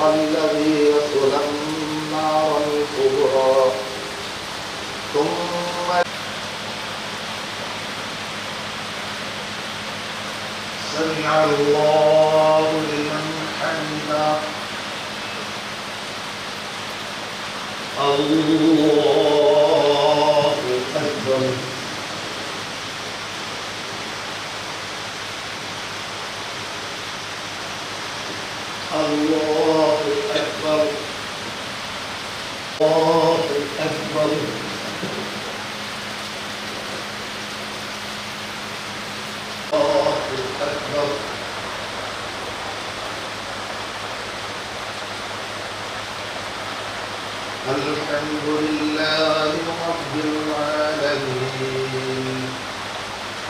الذي يصلى النار الكبرى ثم سمع الله لمن حمده الله أكبر الله أكبر الله أكبر الله أكبر الحمد لله رب العالمين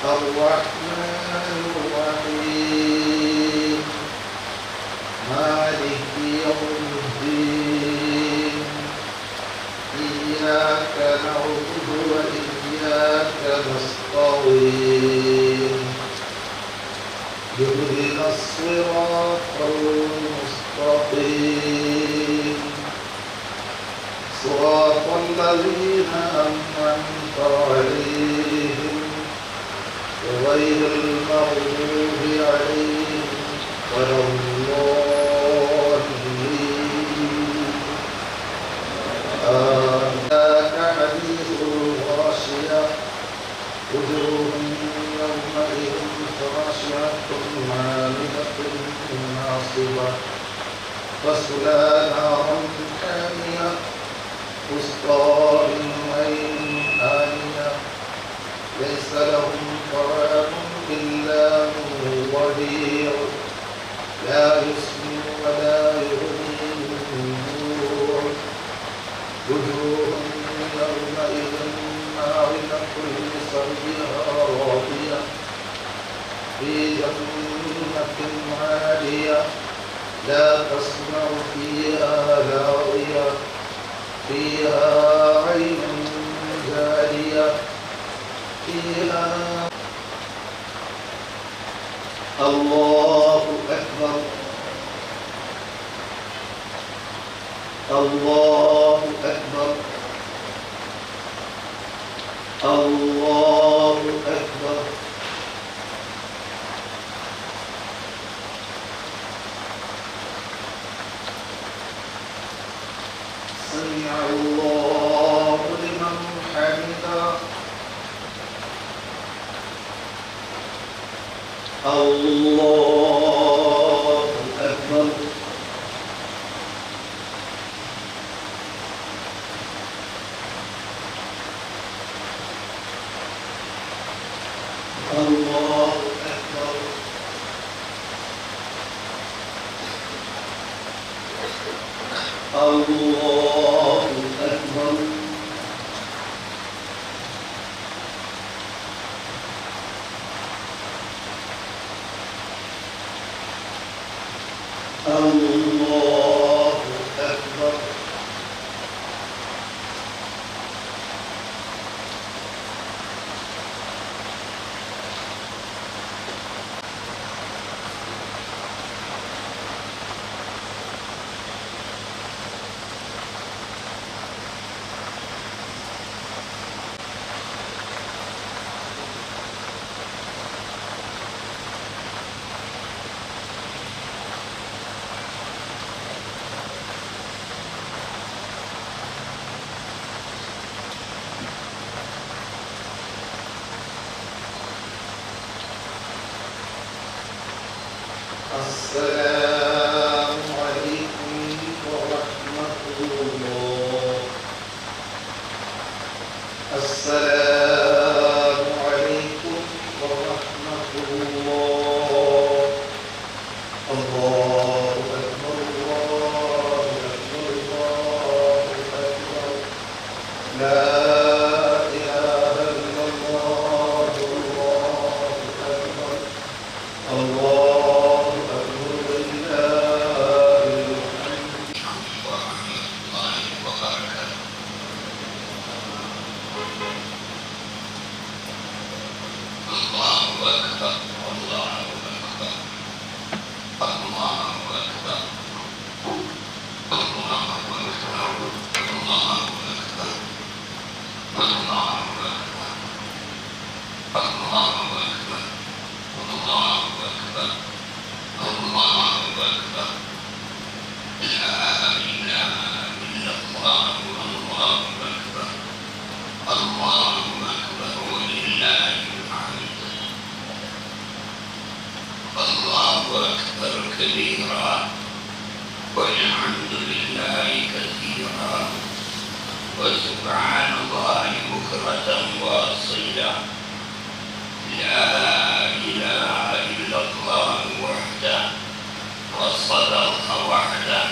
الرحمن الرحيم مالك يوم الدين إياك نعبد وإياك نستعين اهدنا الصراط المستقيم صراط الذين أنعمت عليهم غير المغضوب عليهم ولا الضالين ذاك حديث الغاشية وجوه يومئذ خاشعة عاملة ناصبة تصلى نارا حامية تسقى من عين آنية ليس لهم طعام إلا من ضريع لا يسمن ولا يغني من جوع وجوه يومئذ ناعمة لسعيها راضية في جنة عالية لا تسمع فيها لاغية فيها عين جارية فيها الله أكبر الله أكبر الله أكبر سمع الله لمن حمده الله أكبر الله أكبر الله أكبر الله أكبر السلام عليكم ورحمة الله السلام عليكم ورحمة الله الله أكبر الله أكبر الله أكبر لا إله إلا الله الله أكبر الله أكبر لله الحمد كبيرا والحمد لله كثيرا وسبحان الله بكرة وأصيلا. لا إله إلا الله وحده وصدق وحده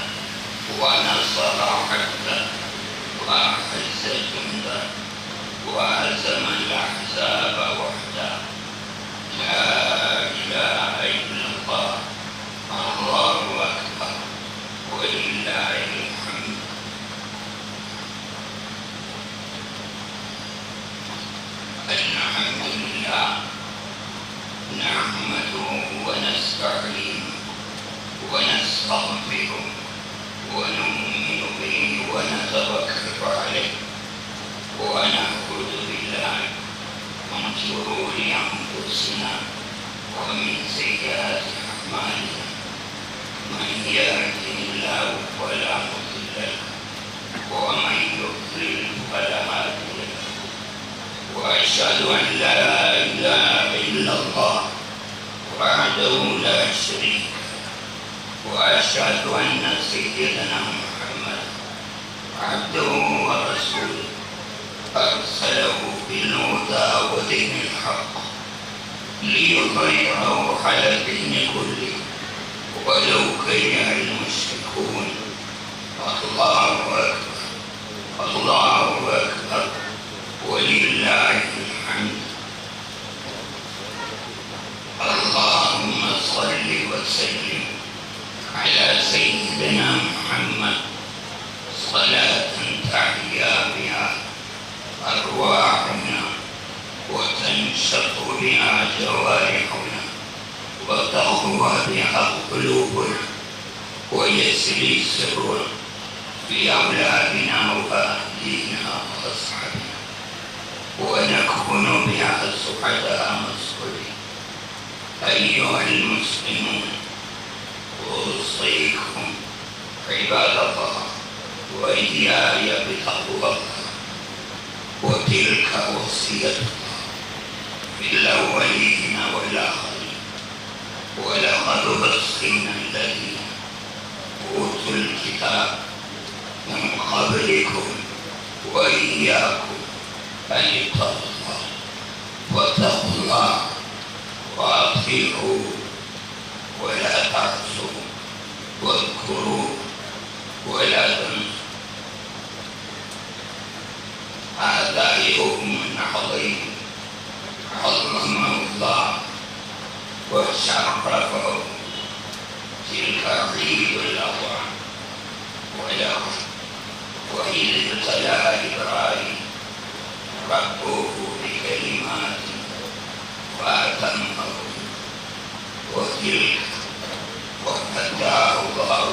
ونصر عبده وأعز جنده وهزم الأحزاب وحده. لا إله إلا الله الله أكبر ولله الحمد. الحمد لله نحمده ونستعينه ونستغفره ونؤمن به ونتوكل عليه ونعوذ بالله من شرور أنفسنا ومن سيئات أعمالنا. من يهده الله فلا مضل له ومن يضلل فلا هادي له. وأشهد أن لا إله إلا الله وحده لا شريك له وأشهد أن سيدنا محمد عبده ورسوله أرسله بالهدى ودين الحق ليظهره على الدين كله ولو كره المشركون. الله أكبر الله أكبر ولله الحمد. اللهم صل وسلم على سيدنا محمد صلاة تحيا بها أرواحنا وتنشط بها جوارحنا وتقوى بها قلوبنا ويسري سرنا في أولادنا وأهلنا وأصحابنا ونكون بها سعداء مسؤولين. أيها المسلمون أوصيكم عباد الله وإياي بتقوى الله. وتلك وصية الله في الأولين والآخرين. ولقد وصينا الذين أوتوا الكتاب من قبلكم وإياكم أن اتقوا الله واتقوا الله وأطيعوا ولا تعصوا واذكروا ولا تنسوا. هذا يوم عظيم عظمه الله وشرفه. تلك عيد الأضحى وإذ ابتلى إبراهيم ربه بكلمات فأتمه وتلك وهداه الله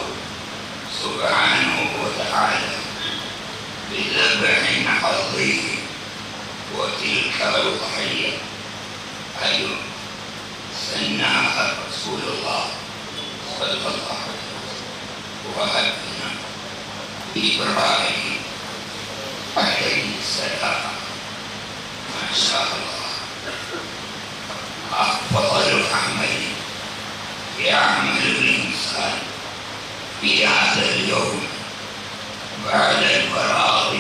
سبحانه وتعالى بذبح عظيم. وتلك الضحية أي سناها رسول الله صلى الله عليه وسلم وهبنا إبراهيم عليه السلام. ما شاء الله أفضل عمل يعمل الإنسان في هذا اليوم بعد الفراغ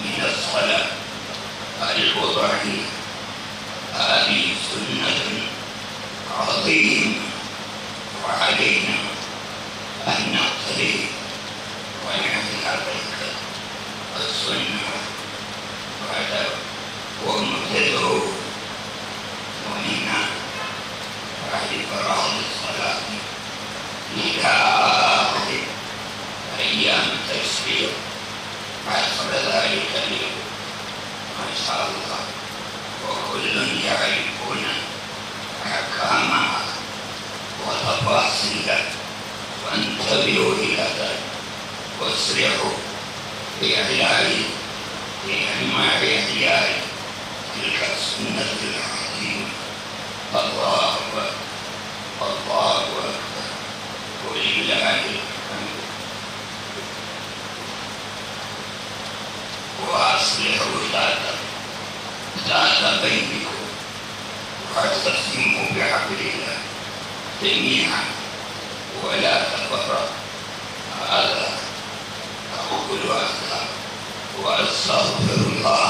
من الصلاة الأضحية. هذه سنة عظيمة وعلينا أن نقتدي ونعمل تلك السنة ونبتدئ ومنا بعد فراغ الصلاة إلى آخر أيام التشريق عصر ذلك اليوم. ما شاء الله وكل يعرفون أحكامها وتفاصيلها. فانتبهوا إلى ذلك واسرعوا بإحياء تلك السنة العظيمة. الله أكبر الله أكبر ولله الحمد. وأصلحوا ذات بينكم واعتصموا بحبل الله جميعا ولا تفرقوا. هذا أقول هذا وأستغفر الله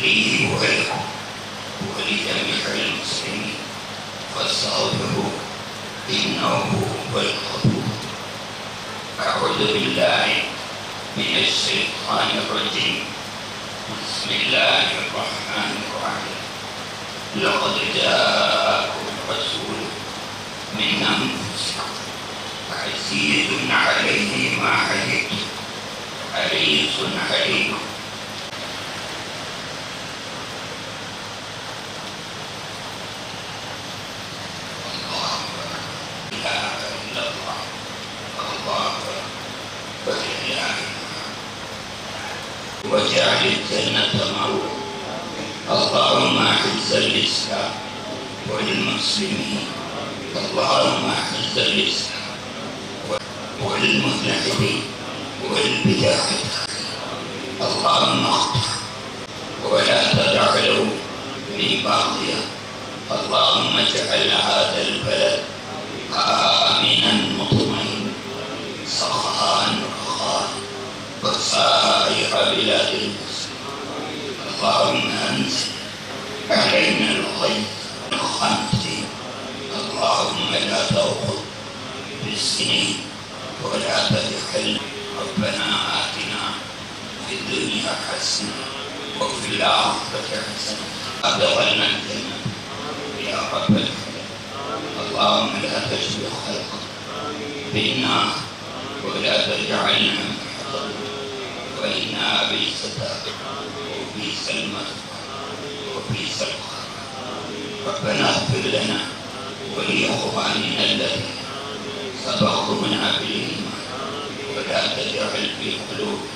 لي ولكم ولجميع المسلمين فاستغفروه إنه هو الغفور. أعوذ بالله من الشيطان الرجيم. بسم الله الرحمن الرحيم. لقد جاءكم رسول من أنفسكم عزيز عليه ما عنتم حريص عليكم. الله لا إله إلا الله الله ولله وجعل الجنة مأوى. اللهم أعز الإسلام والمسلمين. اللهم أعز الإسلام والملحدين والبدع. اللهم اغفر ولا تدع له من باقية. اللهم اجعل هذا البلد آمنا مطمئنا سخاء رخاء وسائر بلاد المسلمين. اللهم انزل علينا الغيث الخمس. اللهم لا تأخذ بالسنين ولا تجعل. ربنا آتنا في الدنيا حسنة وفي الآخرة حسنة وأدخلنا الجنة يا رب العالمين. اللهم لا تشفي خلقك بالنار ولا تجعلنا محرما وإنا بئس وبئس المثوى وبئس القرار. ربنا اغفر لنا ولإخواننا الذين سبقونا بالإيمان ولا تجعل في قلوبنا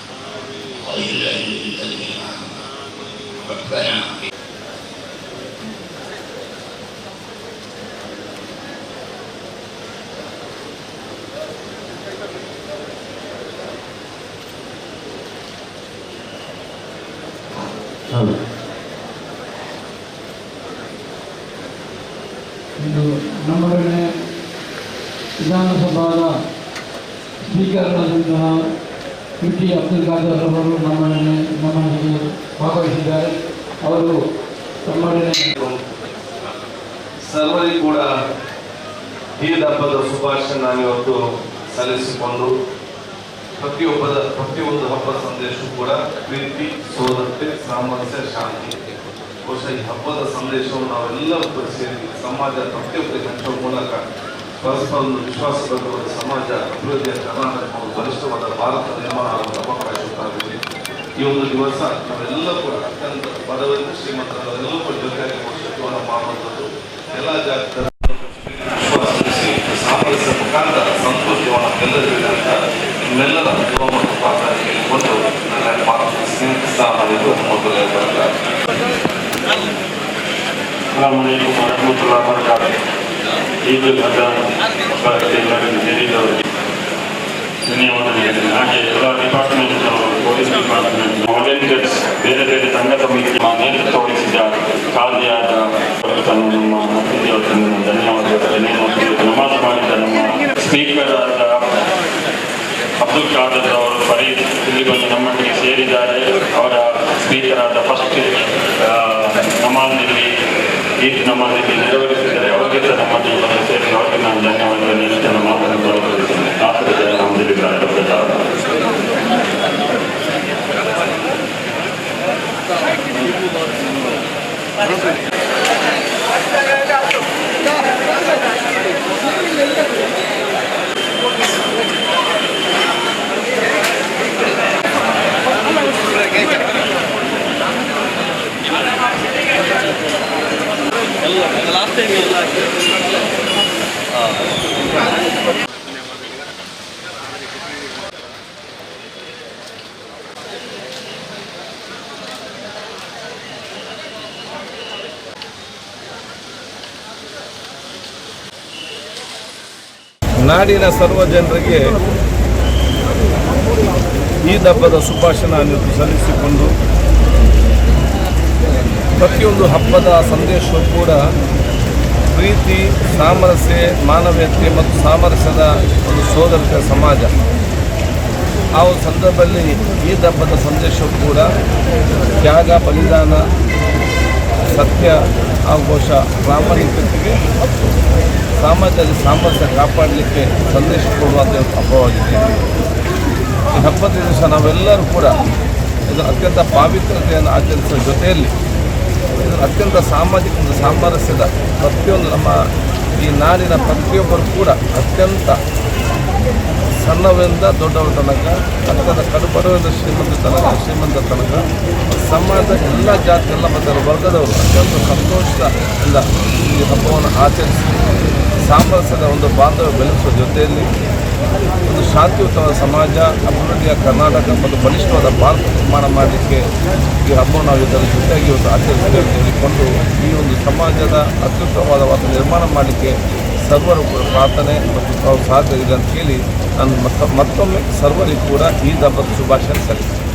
غلا للذين آمنوا. ربنا ಇಂದು ನಮ್ಮೊಡನೆ ವಿಧಾನಸಭಾದ ಸ್ಪೀಕರ್ನಾದಂತಹ ಯುಟಿ ಅಬ್ದುಲ್ ಖಾದರ್ ಅವರು ನಮ್ಮೊಂದಿಗೆ ಭಾಗವಹಿಸಿದ್ದಾರೆ. ಅವರು ತಮ್ಮೊಡನೆ ಸರ್ವರಿಗೂ ಕೂಡ ಈದ್ ಹಬ್ಬದ ಶುಭಾಶಯ ನಾನಿವತ್ತು ಸಲ್ಲಿಸಿಕೊಂಡು ಪ್ರತಿಯೊಂದು ಹಬ್ಬದ ಸಂದೇಶವೂ ಕೂಡ ಪ್ರೀತಿ, ಸೋದರತೆ, ಸಾಮರಸ್ಯ, ಶಾಂತಿ. ಬಹುಶಃ ಈ ಹಬ್ಬದ ಸಂದೇಶವನ್ನು ನಾವೆಲ್ಲರೂ ಸೇರಿ ಸಮಾಜ ಪ್ರತಿಯೊಬ್ಬರಿಗೆ ಹಂಚುವ ಮೂಲಕ ಪರಸ್ಪರ ಒಂದು ವಿಶ್ವಾಸಬದ್ಧವಾದ ಸಮಾಜ ಅಭಿವೃದ್ಧಿಯ ಕರ್ನಾಟಕ ಬಲಿಷ್ಠವಾದ ಭಾರತ ನಿರ್ಮಾಣ ಆಗುವ ಅವಕಾಶವಾಗಿದೆ. ಈ ಒಂದು ದಿವಸ ನಾವೆಲ್ಲ ಕೂಡ ಅತ್ಯಂತ ಬಡವರಿಂದ ಶ್ರೀಮಂತರೆಲ್ಲರೂ ಕೂಡ ಜೊತೆಯಾಗಿ ಶಕ್ತಿಯನ್ನು ಮಾಡುವಂಥದ್ದು ಎಲ್ಲ ಜಾಗದ ವಿಶ್ವಾಸಿಸಿ ಸಾಮರಸ್ಯ ಮುಖಾಂತರ ಸಂತೋಷವನ್ನು ಗೆಲ್ಲದಿಲ್ಲ ಅಂತ ನಿಮ್ಮೆಲ್ಲರ ಅನುಭವ ಮತ್ತು ಪಾತ್ರ ಕೇಳಿಕೊಂಡು ನನ್ನ ಸ್ನೇಹಿತರು ಮೊದಲೇ ಬರ್ತಾರೆ. अस्सलामुअलैकुम वरहमतुल्लाहि वबरकातुहू। ईद उल अज़हा ಎಲ್ಲರಿಗೂ ಸೇರಿದವರಿಗೆ ಧನ್ಯವಾದಗಳು. ಹಾಗೆ ಎಲ್ಲ ಡಿಪಾರ್ಟ್ಮೆಂಟ್, ಪೊಲೀಸ್ ಡಿಪಾರ್ಟ್ಮೆಂಟ್, ವಾಲಂಟಿಯರ್ಸ್, ಬೇರೆ ಬೇರೆ ಸಂಘ ಸಮಿತಿ ನೇತೃತ್ವ ವಹಿಸಿದ ಖಾದಿಯಾದ ನಮ್ಮ ಅತಿಥಿಯವರನ್ನು ಧನ್ಯವಾದಗಳು. ನಮಾಜ್ ಮಾಡಿದ ನಮ್ಮ ಸ್ಪೀಕರ್ ಆದ ಅಬ್ದುಲ್ ಖಾದರ್ ಅವರು ಫರೀದ್ ಇಲ್ಲಿ ಬಂದು ನಮ್ಮೊಟ್ಟಿಗೆ ಸೇರಿದ್ದಾರೆ. ಅವರ ಸ್ಪೀಕರ್ ಆದ ಫಸ್ಟ್ ನಮಾಜ್ನಲ್ಲಿ ಈದ್ ನಮಾಜ್ನಲ್ಲಿ ನೆರವೇರಿಸಿದ್ದಾರೆ. ಅವರಿಗೆ ಸಹ ನಮ್ಮೊಟ್ಟಿಗೆ ಬಂದು ಸೇರಿ ಅವರಿಗೆ ನಾನು ಧನ್ಯವಾದಗಳನ್ನು ನೀಡುತ್ತೇನೆ. ಮಾತನ್ನು ಬಳಸುತ್ತೇನೆ. ಆಸಕ್ತಿ ಅಲ್ಹಮ್ದುಲಿಲ್ಲಾಹ್ ರಬ್ಬಿಲ್ ಲಾಸ್ಟ್ ಟೈಮ್ ಎಲ್ಲ ನಾಡಿನ ಸರ್ವ ಜನರಿಗೆ ಈದ್ ಹಬ್ಬದ ಶುಭಾಶಯವನ್ನು ಸಲ್ಲಿಸಿಕೊಂಡು ಪ್ರತಿಯೊಂದು ಹಬ್ಬದ ಸಂದೇಶವೂ ಕೂಡ ಪ್ರೀತಿ, ಸಾಮರಸ್ಯ, ಮಾನವೀಯತೆ ಮತ್ತು ಸಾಮರಸ್ಯದ ಒಂದು ಸೋದರತೆ ಸಮಾಜ. ಆ ಒಂದು ಸಂದರ್ಭದಲ್ಲಿ ಈದ್ ಹಬ್ಬದ ಸಂದೇಶವೂ ಕೂಡ ತ್ಯಾಗ, ಬಲಿದಾನ, ಸತ್ಯ ಹಾಗೂ ಬಹುಶಃ ಪ್ರಾಮಾಣಿಕತೆಗೆ ಸಮಾಜದಲ್ಲಿ ಸಾಮರಸ್ಯ ಕಾಪಾಡಲಿಕ್ಕೆ ಸಂದೇಶ ಕೊಡುವಂಥ ಹಬ್ಬವಾಗಿದೆ. ಈ ಹಬ್ಬದ ದಿವಸ ನಾವೆಲ್ಲರೂ ಕೂಡ ಇದನ್ನು ಅತ್ಯಂತ ಪಾವಿತ್ರತೆಯನ್ನು ಆಚರಿಸುವ ಜೊತೆಯಲ್ಲಿ ಇದನ್ನು ಅತ್ಯಂತ ಸಾಮಾಜಿಕ ಒಂದು ಸಾಮರಸ್ಯದ ಪ್ರತಿಯೊಂದು ನಮ್ಮ ಈ ನಾಡಿನ ಪ್ರತಿಯೊಬ್ಬರು ಕೂಡ ಅತ್ಯಂತ ಸಣ್ಣವರಿಂದ ದೊಡ್ಡವರ ತನಕ, ಅತ್ಯಂತ ಕಡುಬಡವರಿಂದ ಶ್ರೀಮಂತ ತನಕ ಸಮಾಜದ ಎಲ್ಲ ಜಾತಿ, ಎಲ್ಲ ಮತ ವರ್ಗದವರು ಅತ್ಯಂತ ಸಂತೋಷದಿಂದ ಈ ಹಬ್ಬವನ್ನು ಆಚರಿಸಿ ಸಾಮರಸ್ಯದ ಒಂದು ಬಾಂಧವ್ಯ ಬೆಳೆಸುವ ಜೊತೆಯಲ್ಲಿ ಒಂದು ಶಾಂತಿಯುತವಾದ ಸಮಾಜ, ಅಭಿವೃದ್ಧಿಯ ಕರ್ನಾಟಕ ಮತ್ತು ಬಲಿಷ್ಠವಾದ ಭಾರತ ನಿರ್ಮಾಣ ಮಾಡಲಿಕ್ಕೆ ಈ ಹಬ್ಬವನ್ನು ನಾವು ಇದರ ಜೊತೆಯಾಗಿ ಇವತ್ತು ಆಚರಿಸ್ತೇವೆ ಅಂತ ಹೇಳಿಕೊಂಡು ಈ ಒಂದು ಸಮಾಜದ ಅತ್ಯುತ್ತಮವಾದ ವಾತಾವರಣ ನಿರ್ಮಾಣ ಮಾಡಲಿಕ್ಕೆ ಸರ್ವರು ಕೂಡ ಪ್ರಾರ್ಥನೆ ಮತ್ತು ತಾವು ಸಾಧ್ಯ ಇದೆ ಅಂತ ಹೇಳಿ ನಾನು ಮತ್ತೊಮ್ಮೆ ಸರ್ವರಿಗೂ ಕೂಡ ಈದ್ ಹಬ್ಬದ ಶುಭಾಶಯ ಸಲ್ಲಿಸ್ತೇನೆ.